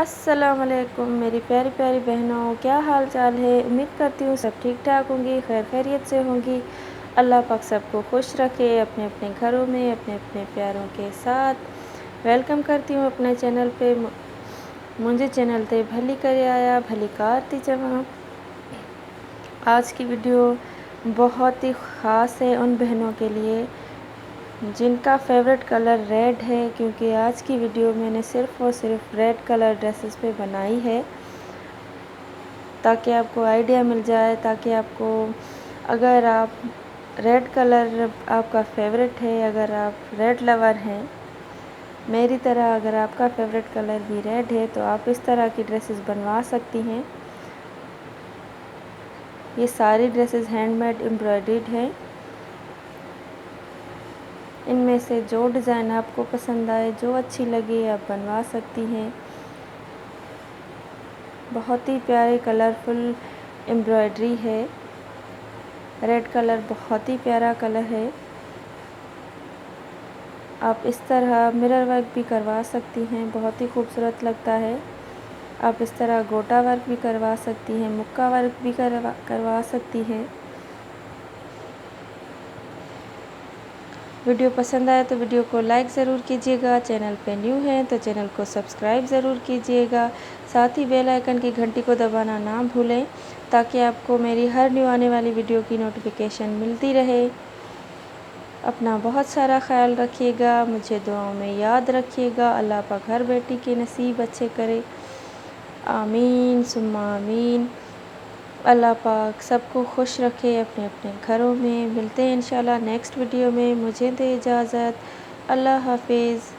अस्सलामुअलैकुम मेरी प्यारी प्यारी बहनों, क्या हाल चाल है। उम्मीद करती हूँ सब ठीक ठाक होंगी, खैर खैरियत से होंगी। अल्लाह पाक सबको खुश रखे अपने अपने घरों में अपने अपने प्यारों के साथ। वेलकम करती हूँ अपने चैनल पे। मुझे चैनल ते भली करे आया भली कार थी चवा। आज की वीडियो बहुत ही ख़ास है उन बहनों के लिए जिनका फेवरेट कलर रेड है, क्योंकि आज की वीडियो मैंने सिर्फ़ और सिर्फ रेड कलर ड्रेसेस पे बनाई है ताकि आपको आइडिया मिल जाए, ताकि आपको, अगर आप रेड कलर आपका फेवरेट है, अगर आप रेड लवर हैं मेरी तरह, अगर आपका फेवरेट कलर भी रेड है तो आप इस तरह की ड्रेसेस बनवा सकती हैं। ये सारी ड्रेसेस हैंडमेड एम्ब्रॉयडर्ड हैं। इनमें से जो डिज़ाइन आपको पसंद आए, जो अच्छी लगे, आप बनवा सकती हैं। बहुत ही प्यारे कलरफुल एम्ब्रॉयडरी है। रेड कलर बहुत ही प्यारा कलर है। आप इस तरह मिरर वर्क भी करवा सकती हैं, बहुत ही खूबसूरत लगता है। आप इस तरह गोटा वर्क भी करवा सकती हैं, मुक्का वर्क भी करवा सकती हैं। वीडियो पसंद आए तो वीडियो को लाइक ज़रूर कीजिएगा। चैनल पे न्यू हैं तो चैनल को सब्सक्राइब ज़रूर कीजिएगा। साथ ही बेल आइकन की घंटी को दबाना ना भूलें ताकि आपको मेरी हर न्यू आने वाली वीडियो की नोटिफिकेशन मिलती रहे। अपना बहुत सारा ख्याल रखिएगा, मुझे दुआओं में याद रखिएगा। अल्लाह पाक हर बेटी के नसीब अच्छे करे, आमीन सुम्मा आमीन। अल्लाह पाक सबको खुश रखे अपने अपने घरों में। मिलते हैं इंशाल्लाह नेक्स्ट वीडियो में। मुझे दे इजाज़त। अल्लाह हाफिज़।